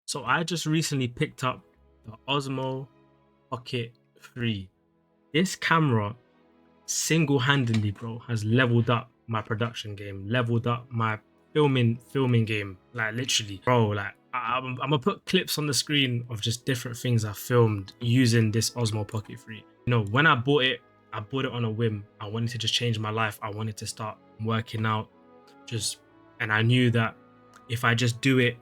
So I just recently picked up the Osmo Pocket 3. This camera single-handedly, bro, has leveled up my production game, leveled up my filming game. Like literally, bro. Like I'm gonna put clips on the screen of just different things I filmed using this Osmo Pocket 3. You know, when I bought it on a whim. I wanted to just change my life. I wanted to start working out, just, and I knew that if I just do it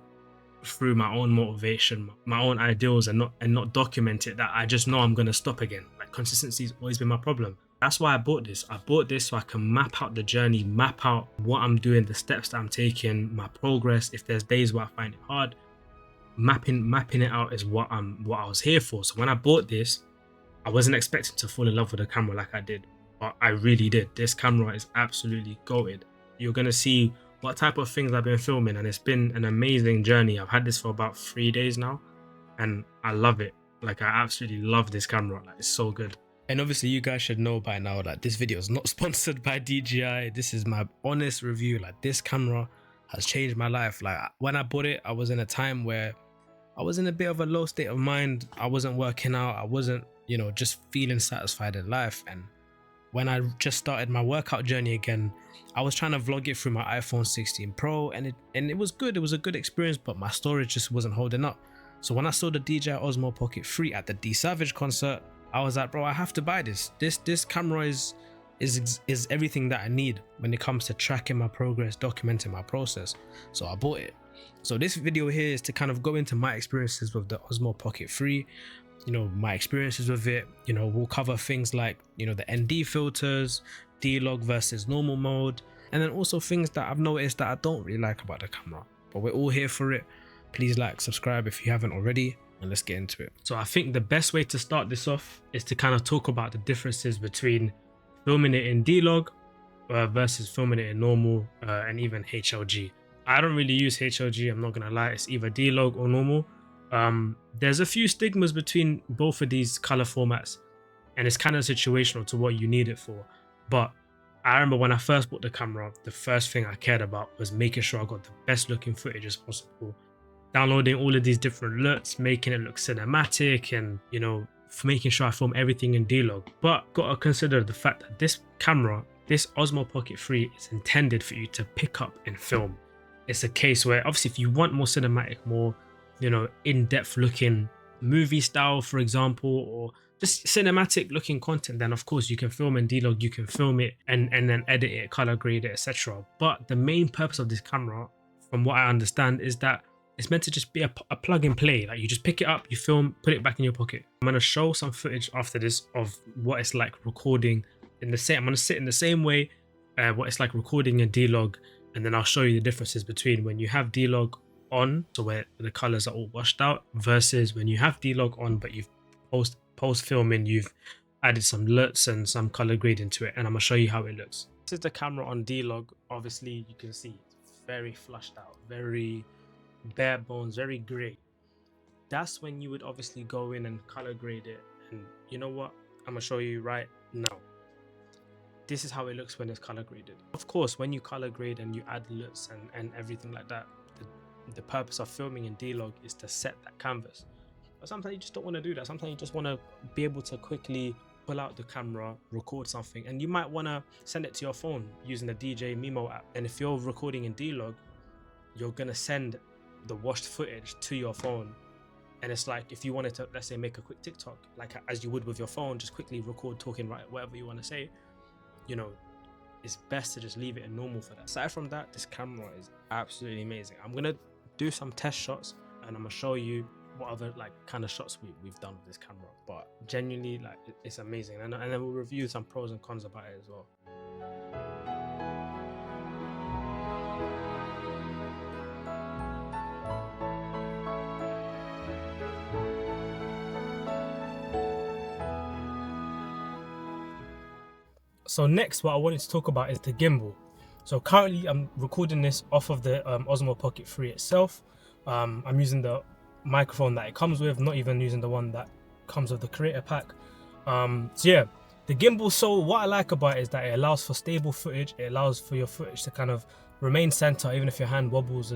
through my own motivation, my own ideals, and not document it, that I just know I'm gonna stop again. Like consistency's always been my problem. That's why I bought this. I bought this so I can map out the journey, map out what I'm doing, the steps that I'm taking, my progress. If there's days where I find it hard, mapping it out is what I was here for. So when I bought this, I wasn't expecting to fall in love with the camera like I did, but I really did. This camera is absolutely goated. You're gonna see what type of things I've been filming, and it's been an amazing journey. I've had this for about 3 days now, and I love it. Like I absolutely love this camera. Like it's so good. And obviously you guys should know by now that this video is not sponsored by DJI. This is my honest review. Like this camera has changed my life. Like when I bought it, I was in a time where I was in a bit of a low state of mind. I wasn't working out. I wasn't, just feeling satisfied in life. And when I just started my workout journey again, I was trying to vlog it through my iPhone 16 Pro, and it was good. It was a good experience, but my storage just wasn't holding up. So when I saw the DJI Osmo Pocket 3 at the D Savage concert, I was like, bro, I have to buy this. This camera is everything that I need when it comes to tracking my progress, documenting my process. So I bought it. So this video here is to kind of go into my experiences with the Osmo Pocket 3, my experiences with it. We'll cover things like, the ND filters, D-Log versus normal mode, and then also things that I've noticed that I don't really like about the camera, but we're all here for it. Please like, subscribe if you haven't already, and let's get into it. So I think the best way to start this off is to kind of talk about the differences between filming it in D-Log versus filming it in normal and even HLG. I don't really use HLG, I'm not gonna lie. It's either D-Log or normal. There's a few stigmas between both of these color formats, and it's kind of situational to what you need it for. But I remember when I first bought the camera, the first thing I cared about was making sure I got the best looking footage as possible, downloading all of these different LUTs, making it look cinematic, and making sure I film everything in D-Log. But gotta consider the fact that this camera, this Osmo Pocket 3, is intended for you to pick up and film. It's a case where obviously if you want more cinematic, more in-depth looking movie style, for example, or just cinematic looking content, then of course you can film in D-Log, you can film it and then edit it, color grade it, etc. But the main purpose of this camera, from what I understand, is that it's meant to just be a plug and play. Like you just pick it up, you film, put it back in your pocket. I'm gonna show some footage after this of what it's like recording in the same. I'm gonna sit in the same way, what it's like recording in D-Log, and then I'll show you the differences between when you have D-Log on, so where the colors are all washed out, versus when you have D-Log on but you've post filming, you've added some LUTs and some color grading to it, and I'm gonna show you how it looks. This is the camera on D-Log. Obviously you can see it's very flushed out, very bare bones, very gray. That's when you would obviously go in and color grade it, and you know what, I'm gonna show you right now. This is how it looks when it's color graded. Of course, when you color grade and you add LUTs and everything like that, the purpose of filming in D-Log is to set that canvas. But sometimes you just don't want to do that. Sometimes you just want to be able to quickly pull out the camera, record something, and you might want to send it to your phone using the DJ Mimo app. And if you're recording in D-Log, you're going to send the washed footage to your phone. And it's like if you wanted to, let's say, make a quick TikTok, like as you would with your phone, just quickly record talking, right, whatever you want to say, it's best to just leave it in normal for that. Aside from that, this camera is absolutely amazing. I'm gonna do some test shots and I'm gonna show you what other kind of shots we've done with this camera, but genuinely it's amazing, and then we'll review some pros and cons about it as well. So next, what I wanted to talk about is the gimbal. So currently I'm recording this off of the Osmo Pocket 3 itself. I'm using the microphone that it comes with, not even using the one that comes with the creator pack. So yeah, the gimbal, so what I like about it is that it allows for stable footage. It allows for your footage to kind of remain center even if your hand wobbles.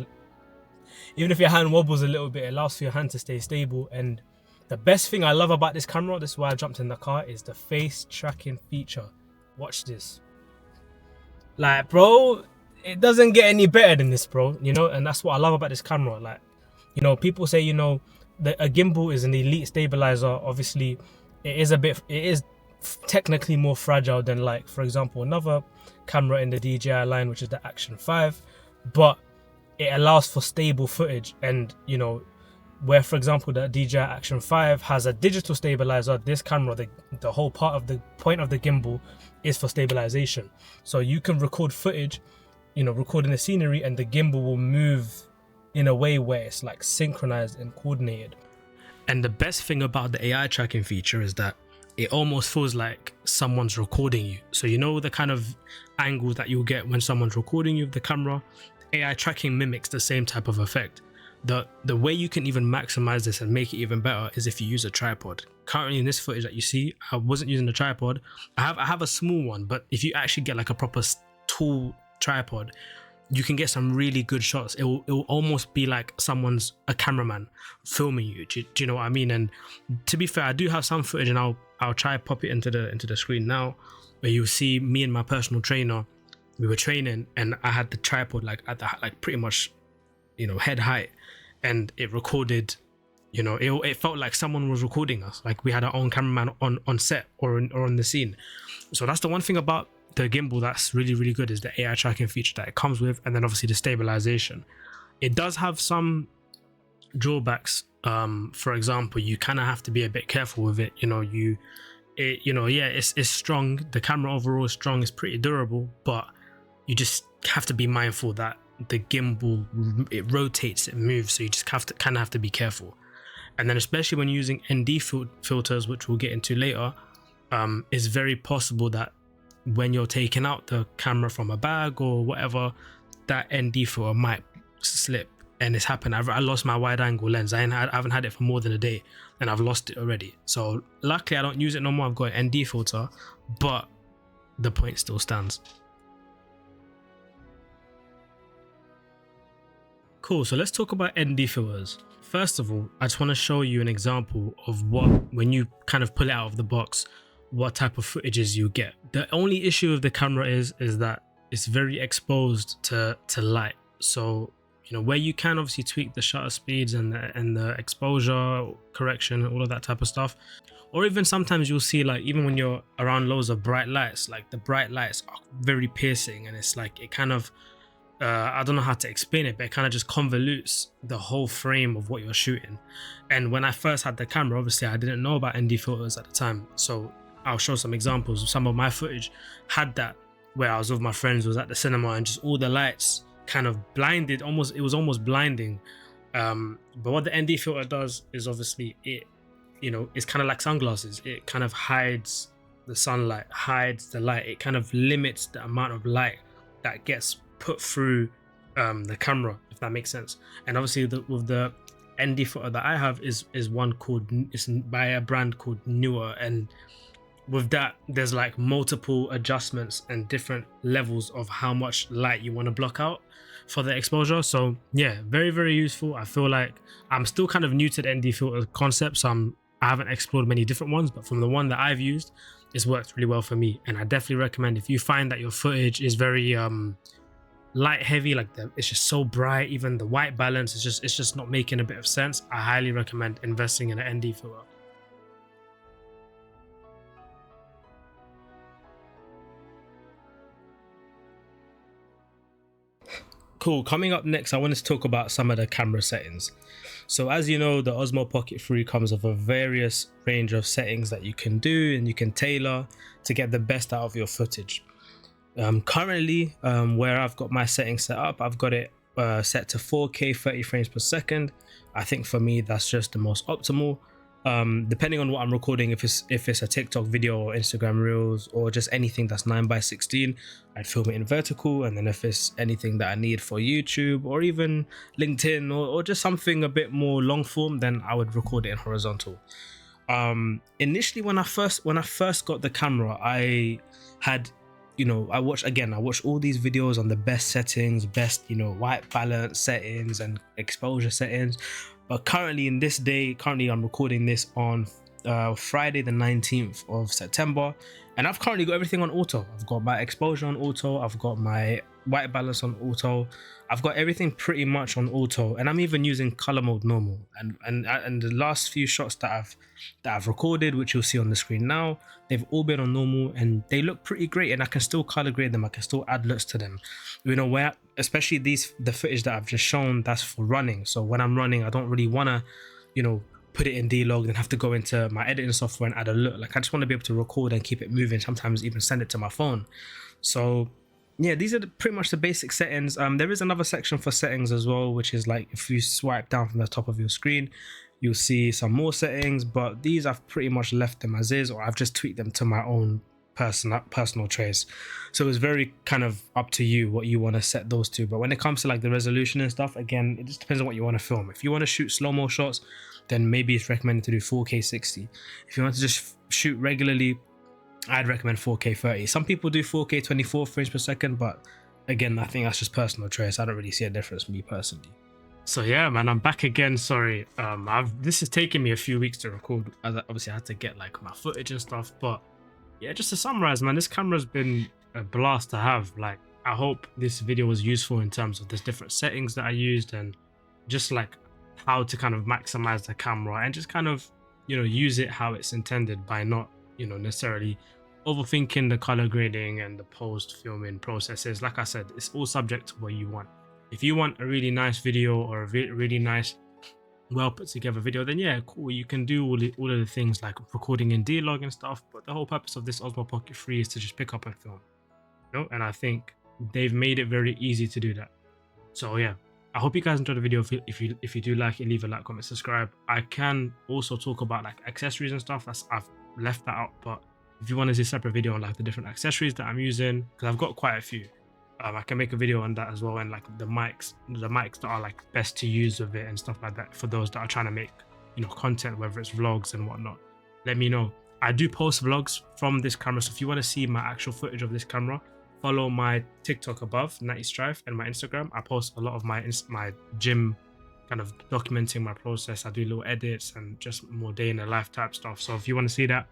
even if your hand wobbles a little bit, it allows for your hand to stay stable. And the best thing I love about this camera, this is why I jumped in the car, is the face tracking feature. Watch this. Like, bro, it doesn't get any better than this, bro. You know, and that's what I love about this camera. Like, you know, people say, you know, that a gimbal is an elite stabilizer. Obviously, it is technically more fragile than, like, for example, another camera in the DJI line, which is the Action 5, but it allows for stable footage. And, you know, where, for example, the DJI Action 5 has a digital stabilizer, this camera, the whole point of the gimbal is for stabilization. So you can record footage, you know, recording the scenery, and the gimbal will move in a way where it's like synchronized and coordinated. And the best thing about the AI tracking feature is that it almost feels like someone's recording you. So you know the kind of angles that you'll get when someone's recording you with the camera? AI tracking mimics the same type of effect. The way you can even maximize this and make it even better is if you use a tripod. Currently in this footage that you see, I wasn't using a tripod. I have a small one, but if you actually get like a proper tall tripod, you can get some really good shots. It will almost be like a cameraman filming you. Do you know what I mean? And to be fair, I do have some footage, and I'll try to pop it into the screen now, where you'll see me and my personal trainer. We were training, and I had the tripod like at the pretty much, you know, head height, and it recorded. You know, it felt like someone was recording us, like we had our own cameraman on set or on the scene. So that's the one thing about the gimbal that's really, really good, is the AI tracking feature that it comes with, and then obviously the stabilization. It does have some drawbacks. For example, you kind of have to be a bit careful with it. You know, it's strong. The camera overall is strong. It's pretty durable, but you just have to be mindful that the gimbal, it rotates, it moves, so you just have to be careful. And then especially when using ND filters, which we'll get into later, it's very possible that when you're taking out the camera from a bag or whatever, that ND filter might slip. And it's happened. I lost my wide angle lens. I haven't had it for more than a day, and I've lost it already. So luckily I don't use it no more. I've got an ND filter, but the point still stands. Cool, so let's talk about ND filters. First of all, I just want to show you an example of when you kind of pull it out of the box, what type of footages you get. The only issue with the camera is that it's very exposed to light. So, you know, where you can obviously tweak the shutter speeds and the exposure correction, all of that type of stuff. Or even sometimes you'll see, like, even when you're around loads of bright lights, like the bright lights are very piercing, and it's like it kind of I don't know how to explain it, but it kind of just convolutes the whole frame of what you're shooting. And when I first had the camera, obviously I didn't know about ND filters at the time, so I'll show some examples. Some of my footage had that, where I was with my friends, was at the cinema, and just all the lights kind of blinded, it was almost blinding. But what the ND filter does is obviously it's kind of like sunglasses. It kind of hides the sunlight, hides the light. It kind of limits the amount of light that gets put through the camera, if that makes sense. And obviously with the ND filter that I have is one it's by a brand called Newer, and with that there's like multiple adjustments and different levels of how much light you want to block out for the exposure. So yeah, very, very useful. I feel like I'm still kind of new to the ND filter concept, so I haven't explored many different ones, but from the one that I've used, it's worked really well for me. And I definitely recommend, if you find that your footage is very light heavy, like it's just so bright, even the white balance it's just not making a bit of sense, I highly recommend investing in an ND filter. Cool, coming up next, I wanted to talk about some of the camera settings. So as you know, the Osmo Pocket 3 comes with a various range of settings that you can do and you can tailor to get the best out of your footage. Currently, where I've got my settings set up, I've got it set to 4K 30 frames per second. I think for me that's just the most optimal. Depending on what I'm recording, if it's a TikTok video or Instagram Reels or just anything that's 9:16, I'd film it in vertical. And then if it's anything that I need for YouTube or even LinkedIn or just something a bit more long form, then I would record it in horizontal. Initially, when I first got the camera, I had you know, I watch all these videos on the best settings, best, you know, white balance settings and exposure settings. But currently I'm recording this on Friday the 19th of September, and I've currently got everything on auto. I've got my exposure on auto, I've got my white balance on auto, I've got everything pretty much on auto, and I'm even using color mode normal. And the last few shots that I've recorded, which you'll see on the screen now, they've all been on normal and they look pretty great, and I can still color grade them, I can still add looks to them, you know, where especially the footage that I've just shown, that's for running. So when I'm running, I don't really want to, you know, put it in D-Log and have to go into my editing software and add a look. Like, I just want to be able to record and keep it moving, sometimes even send it to my phone. So yeah, these are pretty much the basic settings. There is another section for settings as well, which is like if you swipe down from the top of your screen, you'll see some more settings, but these I've pretty much left them as is, or I've just tweaked them to my own personal trace. So it's very kind of up to you what you want to set those to. But when it comes to like the resolution and stuff, again, it just depends on what you want to film. If you want to shoot slow-mo shots, then maybe it's recommended to do 4K 60. If you want to just shoot regularly, I'd recommend 4K 30. Some people do 4K 24 frames per second, but again, I think that's just personal choice. I don't really see a difference, me personally. So yeah, man, I'm back again. Sorry, this has taken me a few weeks to record, as obviously I had to get like my footage and stuff. But yeah, just to summarize, man, this camera's been a blast to have. Like, I hope this video was useful in terms of the different settings that I used, and just like how to kind of maximize the camera and just kind of, you know, use it how it's intended, by not, you know, necessarily overthinking the color grading and the post filming processes. Like I said, it's all subject to what you want. If you want a really nice video or a really nice, well put together video, then yeah, cool, you can do all of the things like recording in D-Log and stuff. But the whole purpose of this Osmo Pocket 3 is to just pick up and film, you know, and I think they've made it very easy to do that. So yeah, I hope you guys enjoyed the video. If you do like it, leave a like, comment, subscribe. I can also talk about like accessories and stuff. I've left that out, but if you want to see a separate video on like the different accessories that I'm using, because I've got quite a few, I can make a video on that as well, and like the mics that are like best to use with it and stuff like that, for those that are trying to make, you know, content, whether it's vlogs and whatnot. Let me know. I do post vlogs from this camera, so if you want to see my actual footage of this camera, follow my TikTok above, Natty Strife, and my Instagram. I post a lot of my gym, kind of documenting my process. I do little edits and just more day in the life type stuff. So if you want to see that,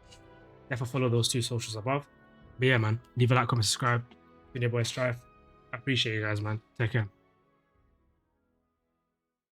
definitely follow those two socials above. But yeah, man, leave a like, comment, subscribe. Been your boy Strife. I appreciate you guys, man. Take care.